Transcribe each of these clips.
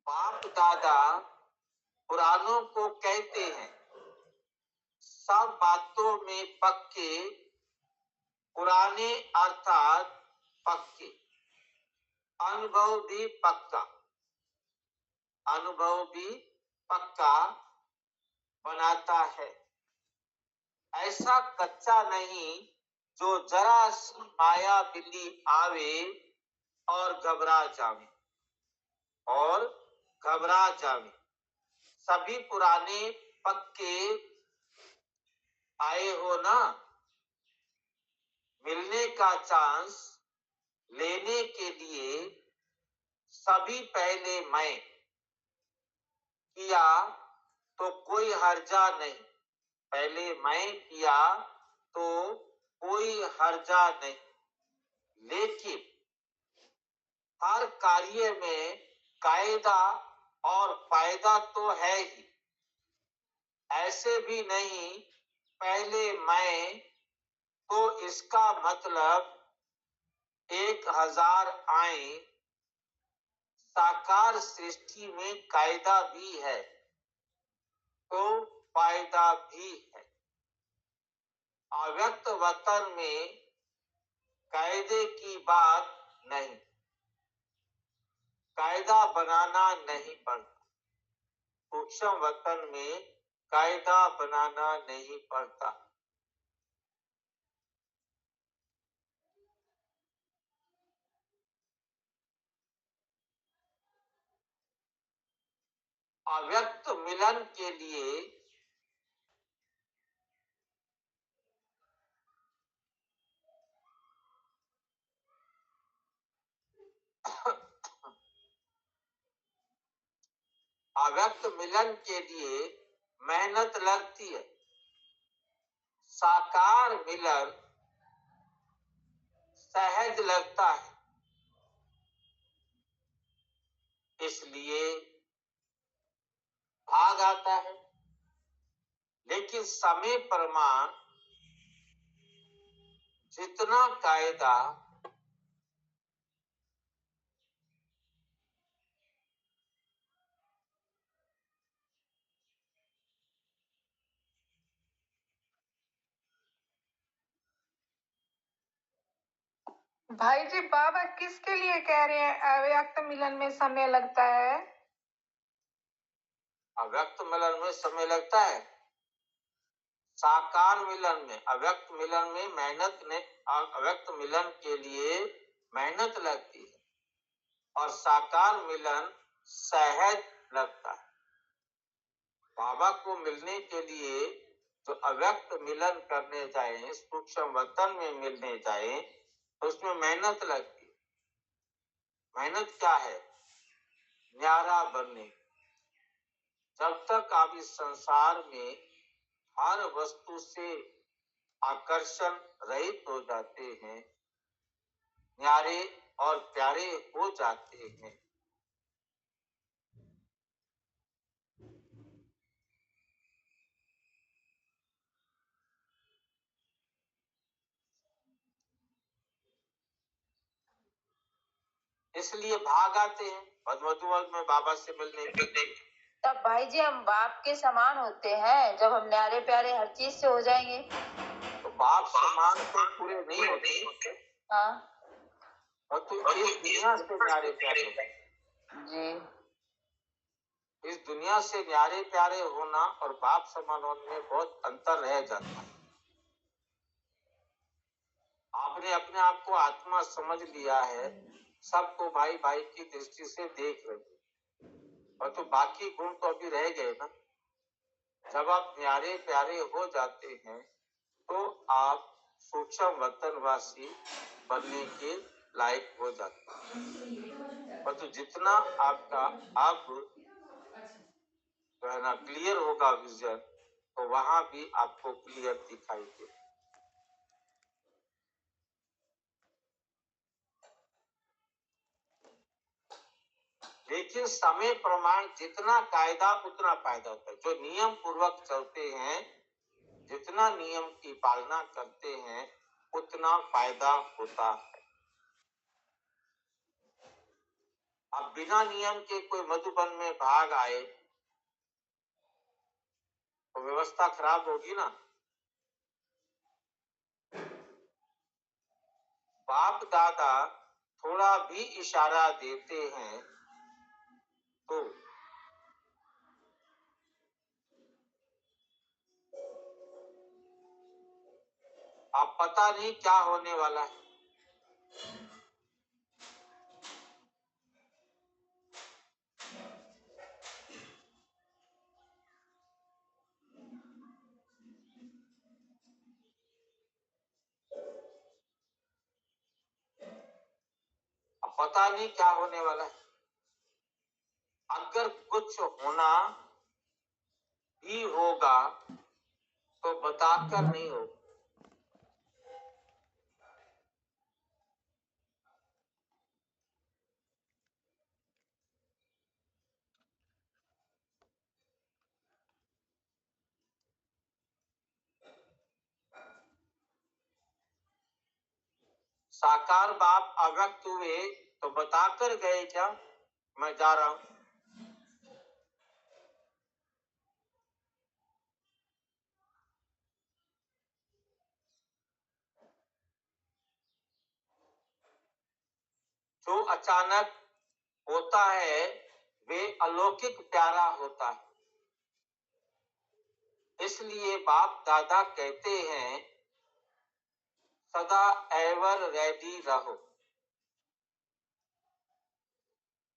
बाप दादा पुरानों को कहते हैं, सब बातों में पक्के, पुराने अर्थात पक्के, अनुभव भी पक्का, अनुभव भी पक्का बनाता है। ऐसा कच्चा नहीं जो जरा सी माया बिल्ली आवे और घबरा जावे, और घबरा जावे। सभी पुराने पक्के आए हो ना, मिलने का चांस लेने के लिए। सभी पहले मैं किया तो कोई हर्जा नहीं, पहले मैं किया तो कोई हर्जा नहीं। लेकिन हर कार्य में कायदा और फायदा तो है ही। ऐसे भी नहीं पहले मैं तो इसका मतलब 1000 आए। साकार सृष्टि में कायदा भी है तो फायदा भी है। अव्यक्त वतन में कायदे की बात नहीं, कायदा बनाना नहीं पड़ता। सूक्ष्म वतन में कायदा बनाना नहीं पड़ता। अव्यक्त मिलन के लिए अव्यक्त मिलन के लिए मेहनत लगती है। साकार मिलन सहज लगता है, इसलिए भाग आता है। लेकिन समय प्रमाण जितना कायदा भाई जी, बाबा किसके लिए कह रहे हैं अव्यक्त मिलन में समय लगता है? अव्यक्त मिलन में समय लगता है। साकार मिलन में, अव्यक्त मिलन में मेहनत ने, अव्यक्त मिलन के लिए मेहनत लगती है और साकार मिलन सहज लगता है। बाबा को मिलने के लिए जो अव्यक्त मिलन करने जाए, सूक्ष्म वतन में मिलने जाए, तो उसमें मेहनत लगती है। मेहनत क्या है? न्यारा बनने। जब तक आप इस संसार में हर वस्तु से आकर्षण रहित हो जाते हैं, न्यारे और प्यारे हो जाते हैं, इसलिए भाग आते हैं मधुवन में बाबा से मिलने के लिए। तब भाई जी हम बाप के समान होते हैं जब हम न्यारे प्यारे हर चीज से हो जाएंगे। तो बाप समान तो पूरे नहीं होते। हाँ, और तो इस दुनिया से न्यारे प्यारे जी। इस दुनिया से न्यारे प्यारे होना और बाप समान होने में बहुत अंतर रह जाता है। आपने अपने आप को आत्मा समझ लिया है, सबको भाई भाई की दृष्टि से देख रहे, और तो बाकी गुण तो अभी रह गए ना। जब आप न्यारे प्यारे हो जाते हैं तो आप सूक्ष्म वतनवासी बनने के लायक हो जाते हैं। और तो जितना आपका अब कहना क्लियर होगा विजन, तो वहां भी आपको क्लियर दिखाई दे। लेकिन समय प्रमाण जितना कायदा उतना फायदा होता है। जो नियम पूर्वक चलते हैं, जितना नियम की पालना करते हैं, उतना फायदा होता है। अब बिना नियम के कोई मधुबन में भाग आए तो व्यवस्था खराब होगी ना। बाप दादा थोड़ा भी इशारा देते हैं तो अब पता नहीं क्या होने वाला है। अब पता नहीं क्या होने वाला है। अगर कुछ होना भी होगा तो बताकर नहीं होगा। साकार बाप अव्यक्त हुए तो बताकर गए क्या मैं जा रहा हूं। जो अचानक होता है वे अलौकिक प्यारा होता है। इसलिए बाप दादा कहते हैं सदा एवर रेडी रहो।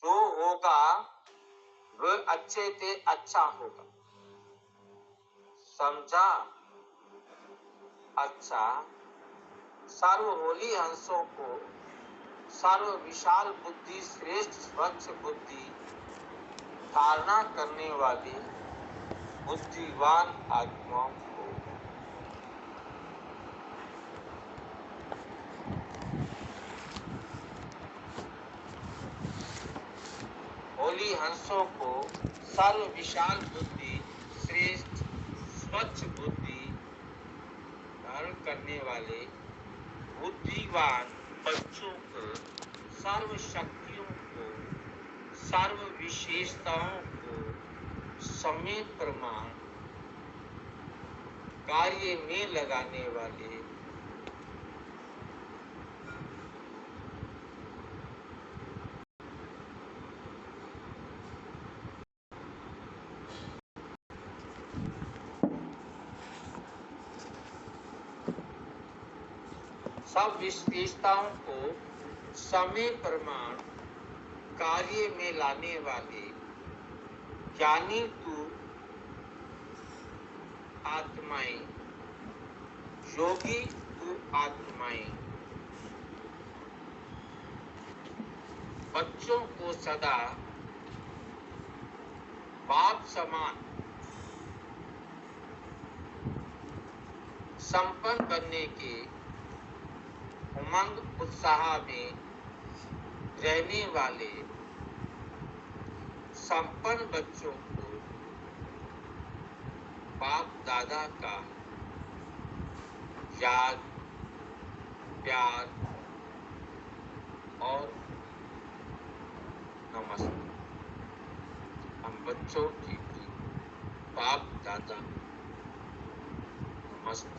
जो होगा वह अच्छे से अच्छा होगा। समझा? अच्छा, सर्व होली हंसों को, सर्व विशाल बुद्धि, श्रेष्ठ स्वच्छ बुद्धि धारणा करने वाले बुद्धिवान आत्माओं को होली हंसों को सर्व विशाल बुद्धि, श्रेष्ठ स्वच्छ बुद्धि धारण करने वाले बुद्धिवान बच्चों को, सर्व शक्तियों को, सर्व विशेषताओं को समेत प्रमाण कार्य में लगाने वाले सब विशेषताओं को समय प्रमाण कार्य में लाने वाले ज्ञानी तू आत्माएं, योगी तू आत्माएं बच्चों को सदा बाप समान संपन्न बनने के उमंग उत्साह में रहने वाले संपन्न बच्चों को बाप दादा का याद, प्यार और नमस्ते। हम बच्चों की भी बाप दादा नमस्ते।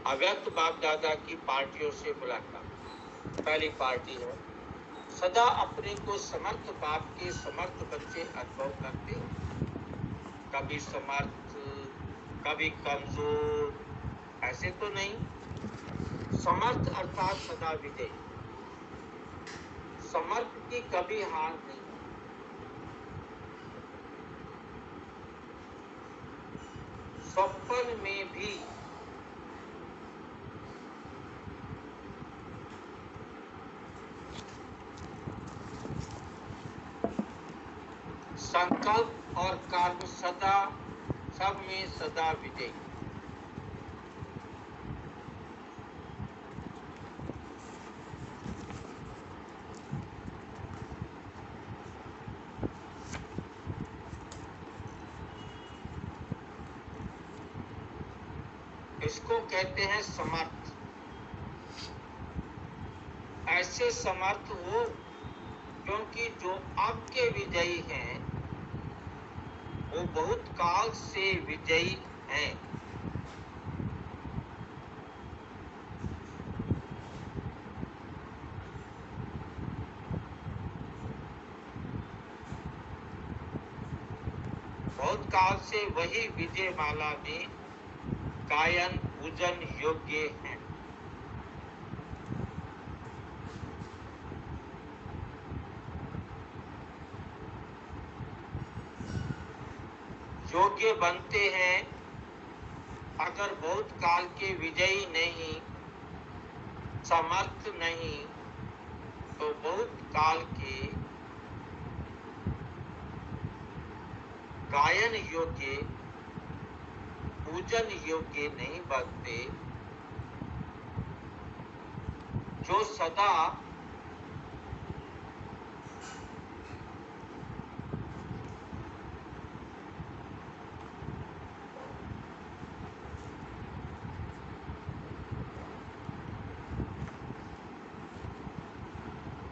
अव्यक्त बाप दादा की पार्टियों से मुलाकात। पहली पार्टी है सदा अपने को समर्थ बाप के समर्थ बच्चे अनुभव करते हो। कभी समर्थ, कभी कमजोर, ऐसे तो नहीं। समर्थ अर्थात सदा विजयी। समर्थ की कभी हार नहीं। स्वप्न में भी संकल्प और कर्म सदा, सब में सदा विजयी। इसको कहते हैं समर्थ। ऐसे समर्थ हो क्योंकि जो अब के विजयी हैं वो बहुत काल से विजयी हैं। बहुत काल से वही विजय माला में गायन पूजन योग्य हैं। योग्य बनते हैं अगर बहुत काल के विजयी नहीं, समर्थ नहीं, तो बहुत काल के गायन योग्य पूजन योग्य नहीं बनते। जो सदा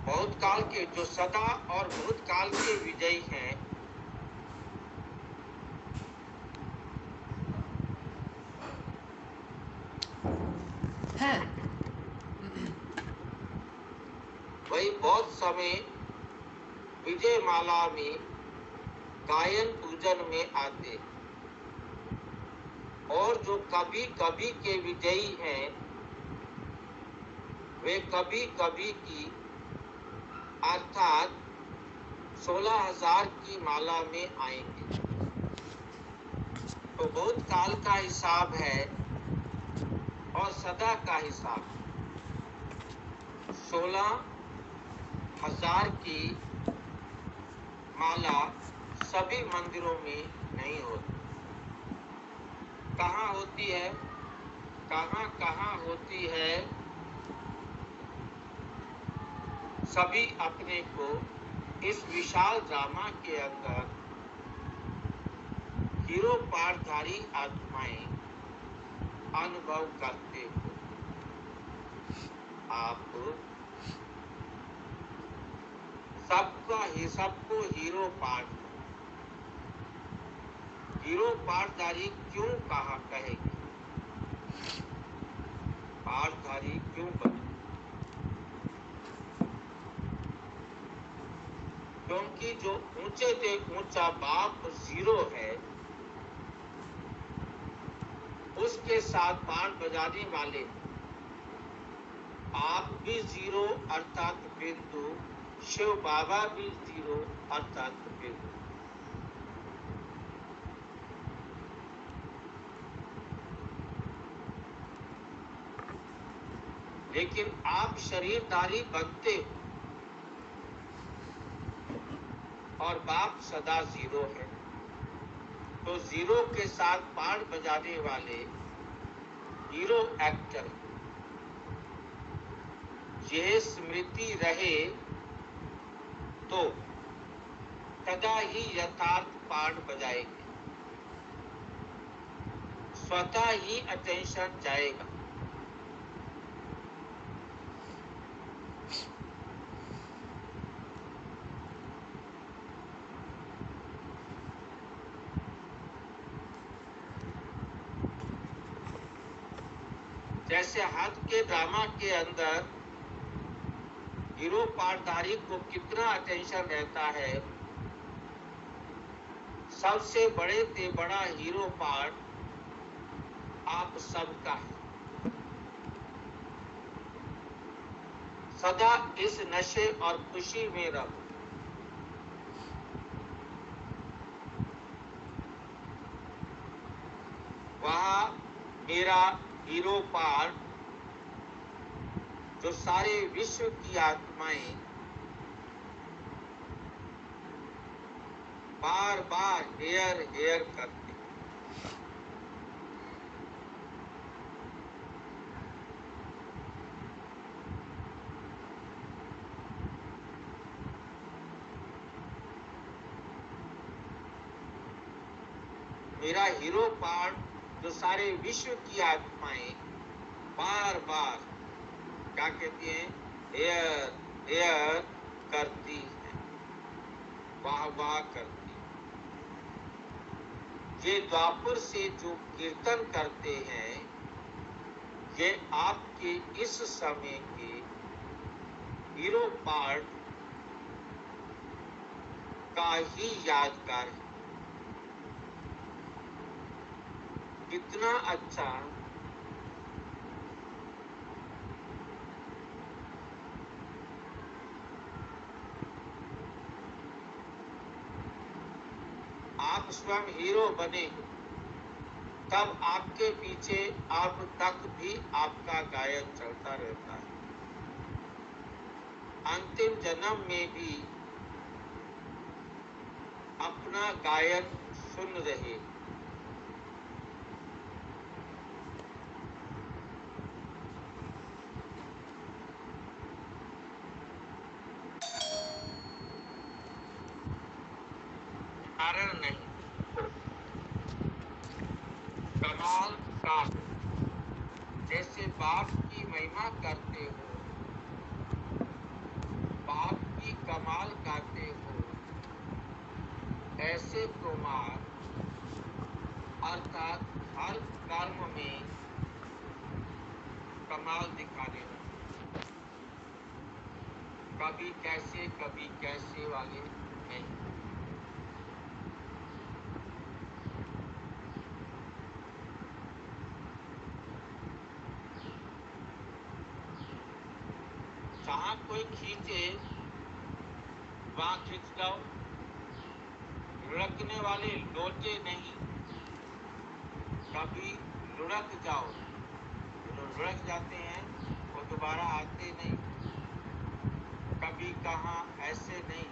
बहुत काल के जो सदा और बहुत काल के विजयी हैं, वही बहुत समय विजय माला में गायन पूजन में आते। और जो कभी कभी के विजयी हैं वे कभी कभी की अर्थात 16,000 की माला में आएंगे। तो बहुत काल का हिसाब है और सदा का हिसाब। 16,000 की माला सभी मंदिरों में नहीं होती। कहाँ होती है? कहाँ होती है? सभी अपने को इस विशाल ड्रामा के अंदर हीरो पाठधारी आत्माएं अनुभव करते हो। आप सबको हीरो पाठधारी क्यों कहेंगे? पाठधारी क्यों बने? क्योंकि जो ऊंचे से ऊंचा बाप जीरो है उसके साथ पाठ बजाने वाले आप भी जीरो अर्थात बिंदु, शिव बाबा भी जीरो अर्थात बिंदु। लेकिन आप शरीरधारी बनते हो और बाप सदा जीरो है। तो जीरो के साथ पाठ बजाने वाले हीरो एक्टर, यह स्मृति रहे तो सदा ही यथार्थ पाठ बजाएंगे, स्वतः ही अटेंशन जाएगा। जैसे हाथ के ड्रामा के अंदर हीरो पाठधारी को कितना अटेंशन रहता है, सबसे बड़े से बड़ा हीरो पार्ट आप सबका है। सदा इस नशे और खुशी में रहो। वहाँ मेरा हीरो पार्ट जो सारे विश्व की आत्माएं बार बार हेयर करते। मेरा हीरो पार्ट जो सारे विश्व की आत्माएं बार बार क्या कहती हैं, एयर एयर करती है, वाह वाह करती। ये द्वापर से जो कीर्तन करते हैं, ये आपके इस समय के हीरो पार्ट का ही यादगार है। कितना अच्छा आप स्वयं हीरो बने, तब आपके पीछे अब तक भी आपका गायन चलता रहता है। अंतिम जन्म में भी अपना गायन सुन रहे। कारण नहीं, कमाल का जैसे बाप की महिमा करते हो, बाप की कमाल गाते हो, ऐसे कुमार अर्थात हर कर्म में कमाल दिखाने वाले, कभी कैसे वाले नहीं। जहां कोई खींचे वहां खींच जाओ, लुढ़कने वाले लोटे नहीं, कभी लुढ़क जाओ। जो लुढ़क जाते हैं वो दोबारा आते नहीं। कभी कहाँ ऐसे नहीं,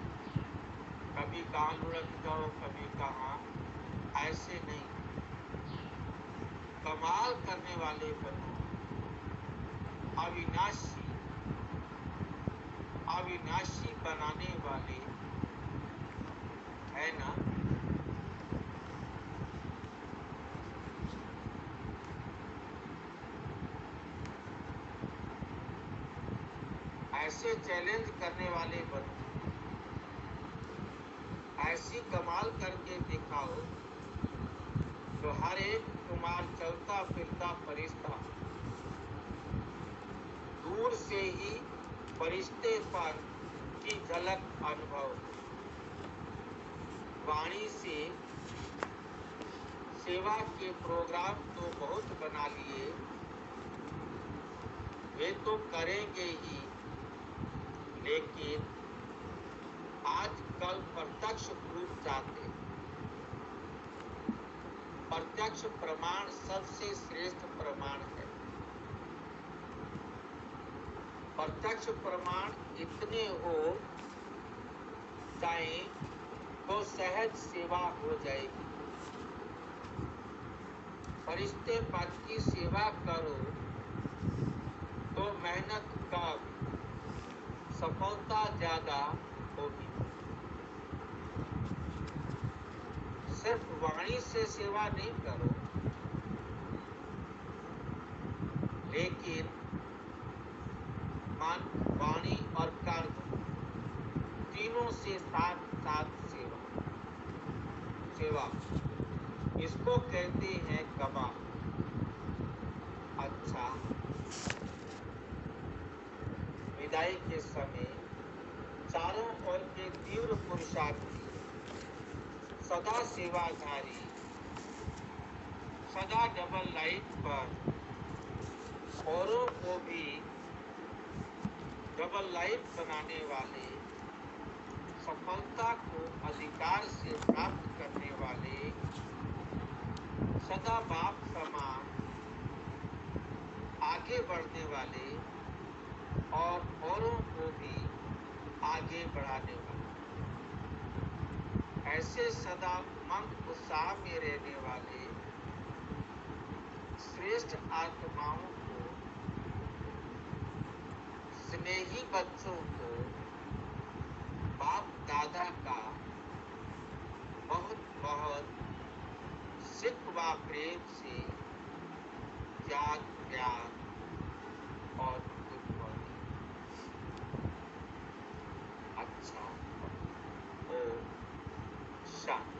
कभी कहाँ लुढ़क जाओ, कभी कहाँ ऐसे नहीं। कमाल करने वाले बनो, अविनाशी अविनाशी बनाने वाले है ना। ऐसे चैलेंज करने वाले बनो, ऐसी कमाल करके दिखाओ तो हर एक कुमार चलता फिरता फरिश्ता दूर से ही फरिश्तेपन की झलक अनुभव। वाणी से सेवा के प्रोग्राम तो बहुत बना लिए, वे तो करेंगे ही, लेकिन आजकल प्रत्यक्ष प्रूफ चाहते हैं। प्रत्यक्ष प्रमाण सबसे श्रेष्ठ प्रमाण है। प्रत्यक्ष प्रमाण इतने हो जाए तो सहज सेवा हो जाएगी। फरिश्ते पद की सेवा करो तो मेहनत कम, सफलता ज्यादा होगी। सिर्फ वाणी से सेवा नहीं करो, लेकिन मन, वाणी और कर्म तीनों से साथ साथ सेवा इसको कहते हैं कमाल। अच्छा, विदाई के समय चारों ओर के तीव्र पुरुषार्थी, सदा सेवाधारी, सदा डबल लाइफ पर औरों को भी डबल लाइफ बनाने वाले, सफलता को अधिकार से प्राप्त करने वाले, सदा बाप समान आगे बढ़ने वाले और औरों को भी आगे बढ़ाने वाले, ऐसे सदा उमंग उत्साह में रहने वाले श्रेष्ठ आत्माओं को, स्नेही बच्चों को बाप दादा का बहुत बहुत सिख सेवा प्रेम से त्याग प्यार और गुड मॉर्निंग। अच्छा, ओम शांति।